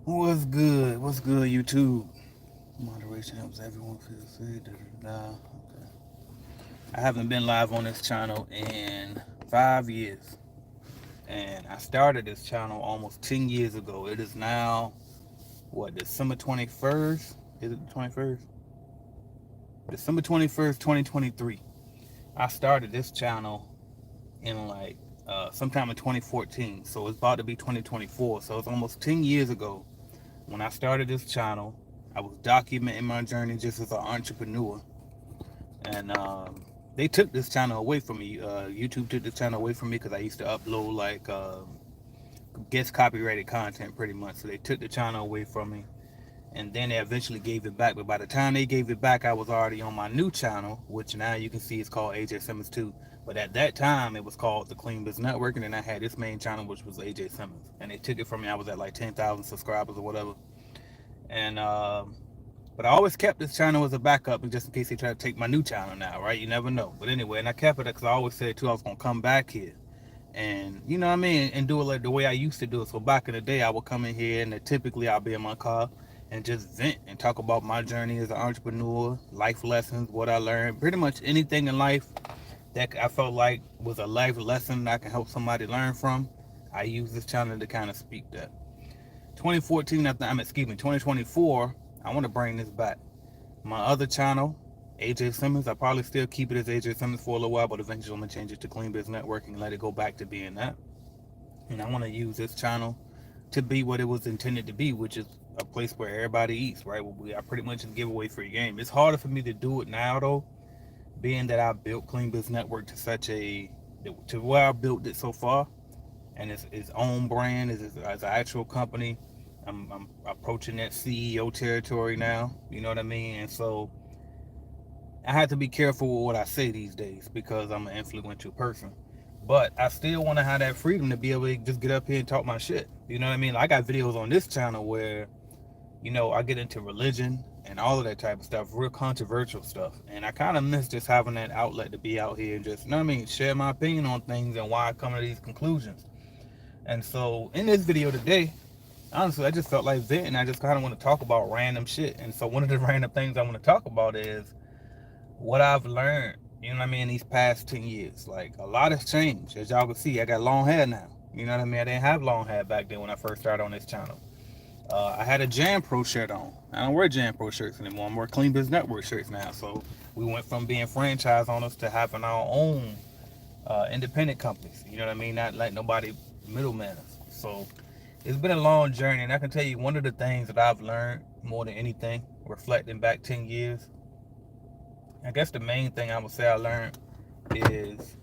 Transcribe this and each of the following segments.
What's good? What's good, YouTube? Moderation helps everyone feel safe. Okay. I haven't been live on this channel in 5 years. And I started this channel almost 10 years ago. It is now, what, December 21st? Is it the 21st? December 21st, 2023. I started this channel in sometime in 2014. So it's about to be 2024. So it's almost 10 years ago when I started this channel. I was documenting my journey just as an entrepreneur, and they took this channel away from me. YouTube took this channel away from me because I used to upload guest copyrighted content, pretty much. So they took the channel away from me, and then they eventually gave it back. But by the time they gave it back, I was already on my new channel, which now you can see is called AJ Simmons 2. But at that time, it was called the Clean Biz Network, and then I had this main channel, which was AJ Simmons, and they took it from me. I was at like 10,000 subscribers or whatever, and but I always kept this channel as a backup, just in case they try to take my new channel now, right? You never know. But anyway, and I kept it because I always said too I was gonna come back here, and you know what I mean, and do it like the way I used to do it. So back in the day, I would come in here, and typically I'll be in my car and just vent and talk about my journey as an entrepreneur, life lessons, what I learned, pretty much anything in life that I felt like was a life lesson that I can help somebody learn from. I use this channel to kind of speak that. 2014, excuse me, 2024, I want to bring this back. My other channel, AJ Simmons, I probably still keep it as AJ Simmons for a little while, but eventually I'm going to change it to Clean Biz Networking and let it go back to being that. And I want to use this channel to be what it was intended to be, which is a place where everybody eats, right? I pretty much just give away free game. It's harder for me to do it now, though, being that I built Clean Biz Network to where I built it so far, and its own brand as an actual company. I'm approaching that CEO territory now. You know what I mean? And so I have to be careful with what I say these days because I'm an influential person. But I still want to have that freedom to be able to just get up here and talk my shit. You know what I mean? I got videos on this channel where, I get into religion and all of that type of stuff, real controversial stuff. And I kind of miss just having that outlet to be out here and just, you know what I mean, share my opinion on things and why I come to these conclusions. And so in this video today, honestly, I just felt like venting. I just kind of want to talk about random shit. And so one of the random things I want to talk about is what I've learned, you know what I mean, these past 10 years. Like, a lot has changed. As y'all can see, I got long hair now. You know what I mean? I didn't have long hair back then when I first started on this channel. I had a Jam Pro shirt on. I don't wear Jam Pro shirts anymore. I'm wearing Clean Biz Network shirts now. So we went from being franchise owners to having our own independent companies. You know what I mean? Not like nobody middleman us. So it's been a long journey, and I can tell you one of the things that I've learned more than anything, reflecting back 10 years, I guess the main thing I would say I learned is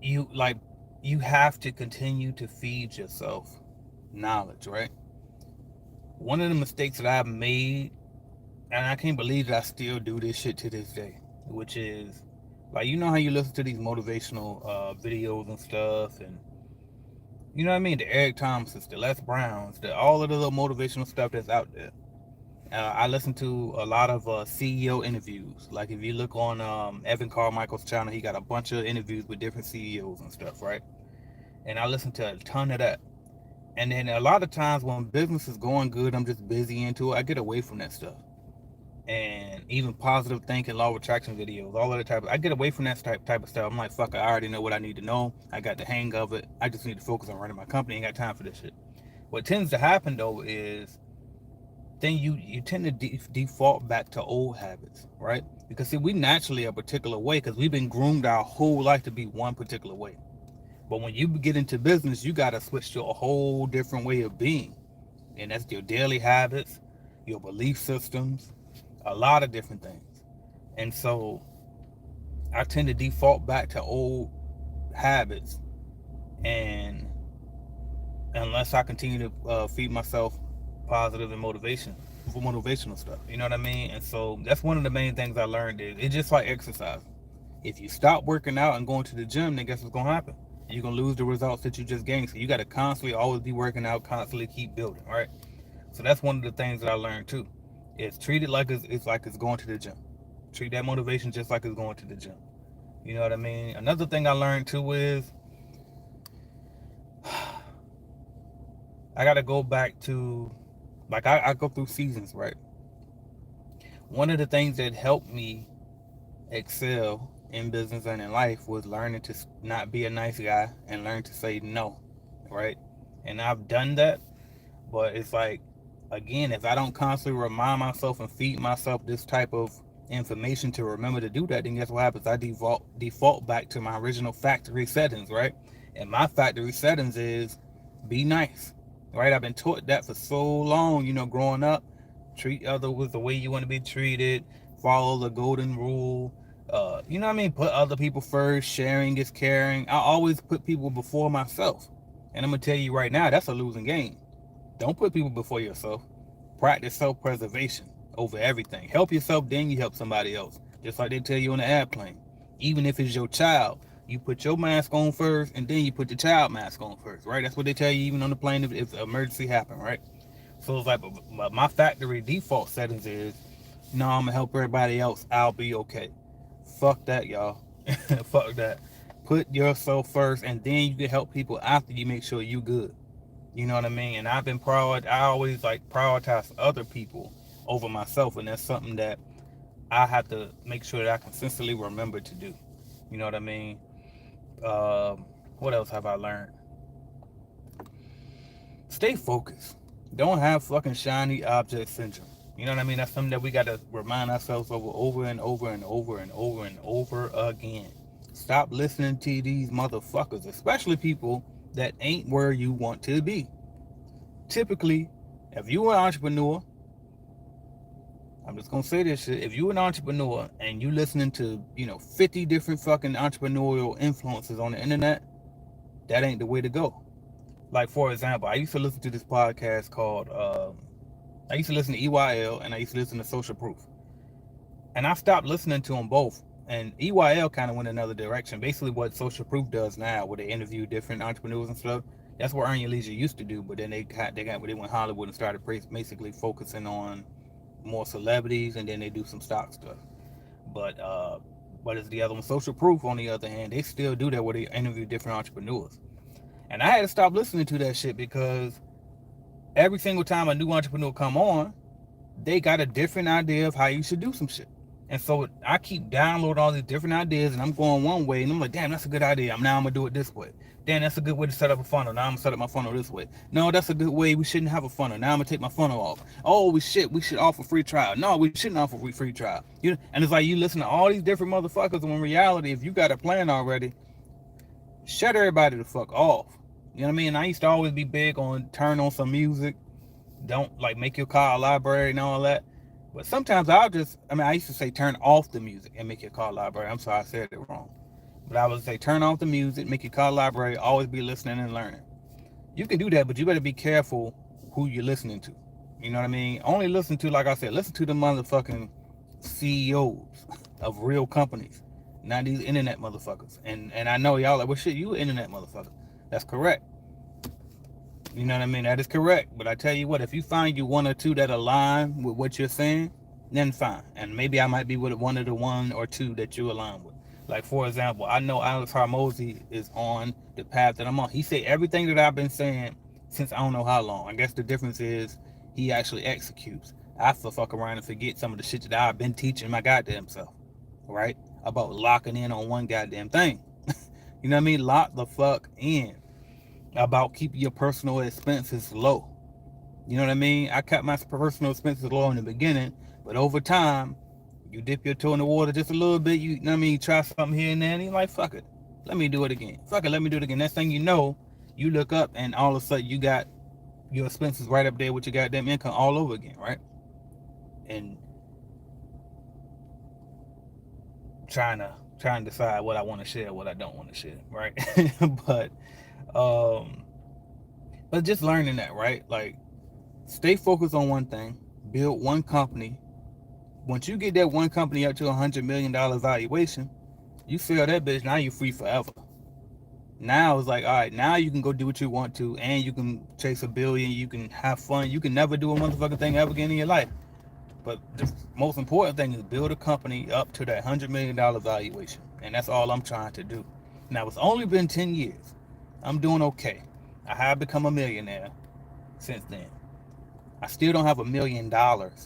you like you have to continue to feed yourself knowledge, right? One of the mistakes that I've made, and I can't believe that I still do this shit to this day, which is like, you know how you listen to these motivational videos and stuff, and you know what I mean, the Eric Thomas's, the Les Browns, all of the little motivational stuff that's out there. I listen to a lot of CEO interviews. Like, if you look on Evan Carmichael's channel, he got a bunch of interviews with different CEOs and stuff, right? And I listen to a ton of that. And then a lot of times when business is going good, I'm just busy into it. I get away from that stuff. And even positive thinking, law of attraction videos, all of that I get away from that type of stuff. I'm like, fuck, I already know what I need to know. I got the hang of it. I just need to focus on running my company. I ain't got time for this shit. What tends to happen though is then you tend to default back to old habits, right? Because see, we naturally a particular way because we've been groomed our whole life to be one particular way. But when you get into business, you got to switch to a whole different way of being, and that's your daily habits, your belief systems, a lot of different things. And so I tend to default back to old habits, and unless I continue to feed myself positive and motivational stuff, you know what I mean? And so that's one of the main things I learned is it's just like exercise. If you stop working out and going to the gym, then guess what's gonna happen? You're gonna lose the results that you just gained. So you got to constantly always be working out, constantly keep building, right? So that's one of the things that I learned too. Is treat it like it's like it's going to the gym. Treat that motivation just like it's going to the gym. You know what I mean? Another thing I learned too is I got to go back to, like, I go through seasons, right? One of the things that helped me excel in business and in life was learning to not be a nice guy and learn to say no, right? And I've done that, but it's like, again, if I don't constantly remind myself and feed myself this type of information to remember to do that, then guess what happens? I default back to my original factory settings, right? And my factory settings is be nice, right? I've been taught that for so long, growing up. Treat others the way you want to be treated. Follow the golden rule. You know what I mean? Put other people first. Sharing is caring. I always put people before myself. And I'm gonna tell you right now, that's a losing game. Don't put people before yourself. Practice self-preservation over everything. Help yourself, then you help somebody else. Just like they tell you on the airplane. Even if it's your child, you put your mask on first, and then you put the child mask on first, right? That's what they tell you even on the plane if an emergency happen, right? So it's like, but my factory default settings is, no, I'm gonna help everybody else. I'll be okay. Fuck that, y'all. Fuck that. Put yourself first, and then you can help people after you make sure you good. You know what I mean? And I've been proud. I always like prioritize other people over myself, and that's something that I have to make sure that I consistently remember to do. You know what I mean? What else have I learned? Stay focused. Don't have fucking shiny object syndrome. You know what I mean? That's something that we got to remind ourselves over and over and over and over and over again. Stop listening to these motherfuckers, especially people that ain't where you want to be. Typically, if you're an entrepreneur, I'm just gonna say this shit. If you're an entrepreneur and you listening to, 50 different fucking entrepreneurial influences on the internet, that ain't the way to go. Like, for example, I used to listen to this podcast called, I used to listen to EYL and I used to listen to Social Proof. And I stopped listening to them both. And EYL kind of went another direction. Basically, what Social Proof does now, where they interview different entrepreneurs and stuff, that's what Earn Your Leisure used to do. But then they went Hollywood and started basically focusing on more celebrities, and then they do some stock stuff. But what is the other one? Social Proof, on the other hand, they still do that where they interview different entrepreneurs. And I had to stop listening to that shit because every single time a new entrepreneur come on, they got a different idea of how you should do some shit. And so I keep downloading all these different ideas, and I'm going one way, and I'm like, damn, that's a good idea. Now I'm gonna do it this way. Damn, that's a good way to set up a funnel. Now I'm gonna set up my funnel this way. No, that's a good way. We shouldn't have a funnel. Now I'm gonna take my funnel off. Oh, we should offer free trial. No, we shouldn't offer free trial. And it's like you listen to all these different motherfuckers, and in reality, if you got a plan already, shut everybody the fuck off. You know what I mean? I used to always be big on turn on some music. Don't like make your car a library and all that. But sometimes I used to say turn off the music and make your car a library. I'm sorry, I said it wrong. But I would say turn off the music, make your car a library, always be listening and learning. You can do that, but you better be careful who you're listening to. You know what I mean? Only listen to, like I said, listen to the motherfucking CEOs of real companies, not these internet motherfuckers. And I know y'all like, well, shit, you an internet motherfucker. That's correct. You know what I mean? That is correct. But I tell you what, if you find you one or two that align with what you're saying, then fine. And maybe I might be with one of the one or two that you align with. Like, for example, I know Alex Hormozy is on the path that I'm on. He said everything that I've been saying since I don't know how long. I guess the difference is he actually executes. I fuck around and forget some of the shit that I've been teaching my goddamn self, right? About locking in on one goddamn thing. You know what I mean? Lock the fuck in. About keeping your personal expenses low. You know what I mean? I kept my personal expenses low in the beginning, but over time, you dip your toe in the water just a little bit, you know what I mean? You try something here and there, and you're like, fuck it. Let me do it again. Fuck it, let me do it again. Next thing you know, you look up and all of a sudden you got your expenses right up there with your goddamn income all over again, right? And trying to decide what I want to share, what I don't want to share, right? but but just learning that, right? Like, stay focused on one thing, build one company. Once you get that one company up to $100 million valuation, you sell that bitch, now you're free forever. Now it's like, all right, now you can go do what you want to, and you can chase $1 billion, you can have fun, you can never do a motherfucking thing ever again in your life. But the most important thing is build a company up to that $100 million valuation. And that's all I'm trying to do. Now, it's only been 10 years. I'm doing okay. I have become a millionaire. since then. I still don't have $1 million.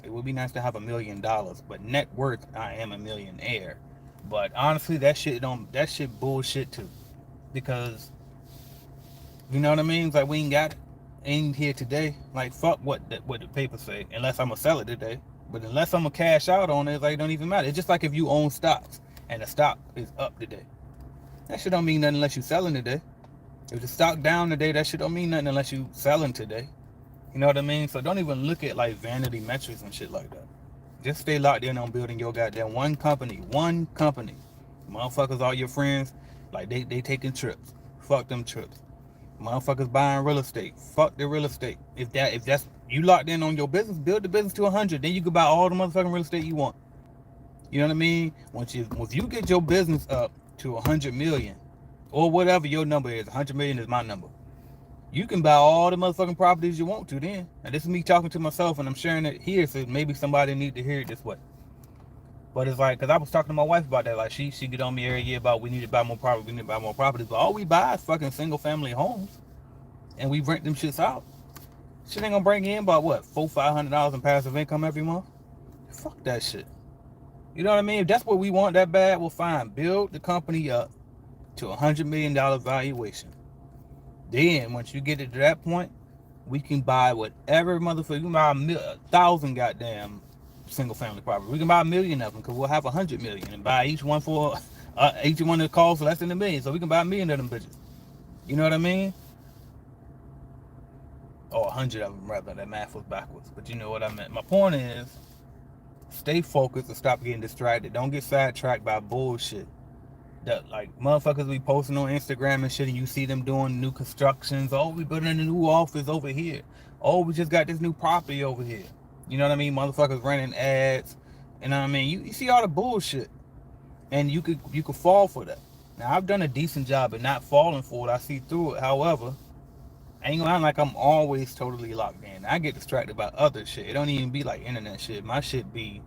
It would be nice to have $1 million, but net worth, I am a millionaire. But honestly, that shit bullshit too. Because you know what I mean? It's like we ain't got it. Ain't here today. Like fuck what the papers say. Unless I'm gonna sell it today. But unless I'm gonna cash out on it, it's like it don't even matter. It's just like if you own stocks and the stock is up today. That shit don't mean nothing unless you selling today. If the stock down today, that shit don't mean nothing unless you selling today. You know what I mean? So don't even look at like vanity metrics and shit like that. Just stay locked in on building your goddamn one company. One company. Motherfuckers, all your friends, like they taking trips. Fuck them trips. Motherfuckers buying real estate. Fuck the real estate. If that's you locked in on your business, build the business to 100. Then you can buy all the motherfucking real estate you want. You know what I mean? Once you get your business up to 100 million, or whatever your number is, 100 million is my number. You can buy all the motherfucking properties you want to then. And this is me talking to myself, and I'm sharing it here, so maybe somebody need to hear it this way. But it's like, because I was talking to my wife about that. Like, she get on me every year about we need to buy more property, we need to buy more properties. But all we buy is fucking single family homes. And we rent them shits out. Shit ain't gonna bring in about what, $400-$500 in passive income every month? Fuck that shit. You know what I mean? If that's what we want that bad, well fine. Build the company up to $100 million valuation. Then once you get it to that point, we can buy whatever motherfucker. You can buy 1,000 goddamn single family property. We can buy 1,000,000 of them because we'll have 100 million and buy each one for each one that costs less than $1 million. So we can buy 1,000,000 of them bitches. You know what I mean? Or 100 of them rather. That math was backwards, but you know what I meant. My point is, stay focused and stop getting distracted. Don't get sidetracked by bullshit. That like motherfuckers be posting on Instagram and shit, and you see them doing new constructions. Oh, we building a new office over here. Oh, we just got this new property over here. You know what I mean? Motherfuckers running ads. You know what I mean? You see all the bullshit, and you could fall for that. Now I've done a decent job at not falling for it. I see through it. However, I ain't gonna like I'm always totally locked in. I get distracted by other shit. It don't even be like internet shit. My shit be,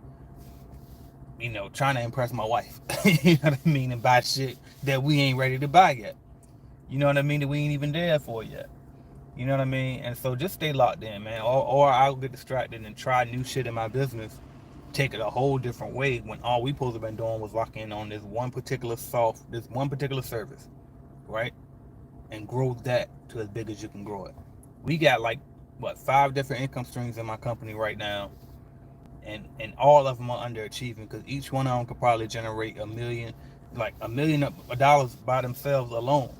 trying to impress my wife. You know what I mean? And buy shit that we ain't ready to buy yet. You know what I mean? That we ain't even there for yet. You know what I mean? And so just stay locked in, man. Or I'll get distracted and try new shit in my business, take it a whole different way when all we supposed to have been doing was lock in on this one particular service, right? And grow that to as big as you can grow it. We got like, 5 different income streams in my company right now. And all of them are underachieving because each one of them could probably generate $1 million by themselves alone.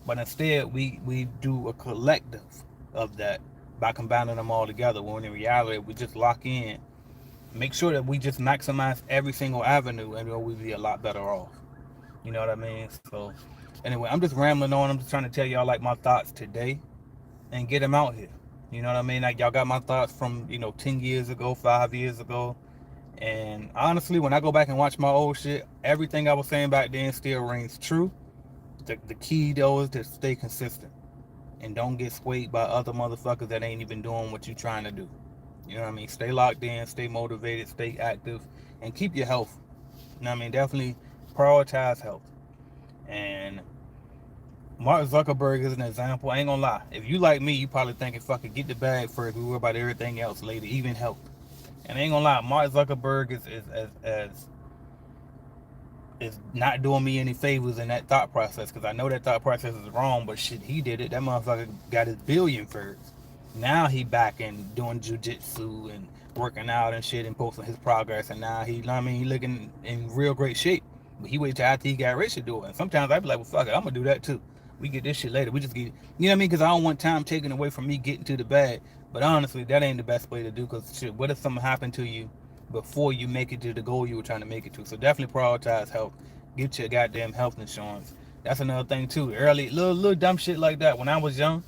But instead, we do a collective of that by combining them all together. When in reality, we just lock in, make sure that we just maximize every single avenue, and we'll be a lot better off. You know what I mean? So anyway, I'm just rambling on. I'm just trying to tell y'all like my thoughts today and get them out here. You know what I mean? Like y'all got my thoughts from 10 years ago, 5 years ago. And honestly, when I go back and watch my old shit, everything I was saying back then still rings true. The key though is to stay consistent and don't get swayed by other motherfuckers that ain't even doing what you trying to do. You know what I mean? Stay locked in, stay motivated, stay active, and keep your health. You know what I mean? Definitely prioritize health. And Mark Zuckerberg is an example. I ain't gonna lie. If you like me, you probably thinking, fucking get the bag first. We worry about everything else later, even health. And I ain't gonna lie, Mark Zuckerberg is not doing me any favors in that thought process, because I know that thought process is wrong, but shit, he did it. That motherfucker got his billion first. Now he back and doing jujitsu and working out and shit and posting his progress, and now he looking in real great shape. But he waited till after he got rich to do it. And sometimes I be like, well, fuck it, I'm gonna do that too. We get this shit later. We just get, you know what I mean? Because I don't want time taken away from me getting to the bag. But honestly, that ain't the best way to do, because shit, what if something happened to you before you make it to the goal you were trying to make it to? So definitely prioritize health. Get your goddamn health insurance. That's another thing too. Early, little dumb shit like that. When I was young,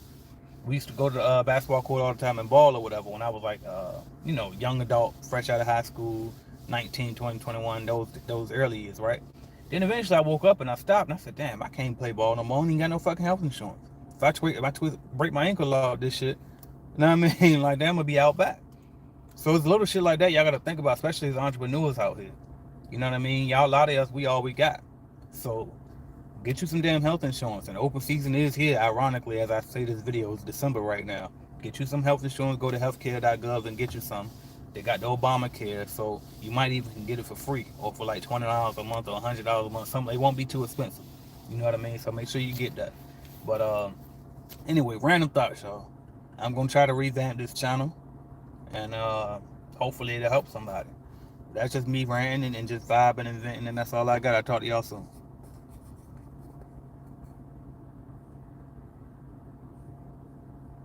we used to go to the basketball court all the time and ball or whatever. When I was like, young adult, fresh out of high school, 19, 20, 21, those early years, right? Then eventually I woke up and I stopped and I said, damn, I can't play ball no more. I ain't got no fucking health insurance. If I break my ankle off this shit, you know what I mean? Like, damn, I'm gonna be out back. So it's little shit like that y'all gotta think about, especially as entrepreneurs out here. You know what I mean? Y'all, a lot of us, we all we got. So get you some damn health insurance. And open season is here, ironically, as I say this video, it's December right now. Get you some health insurance. Go to healthcare.gov and get you some. They got the Obamacare, so you might even get it for free or for like $20 a month or $100 a month. Something, it won't be too expensive. You know what I mean? So make sure you get that. But anyway, random thoughts, y'all. I'm gonna try to revamp this channel, and hopefully it'll help somebody. That's just me ranting and just vibing and venting, and that's all I got. I'll talk to y'all soon.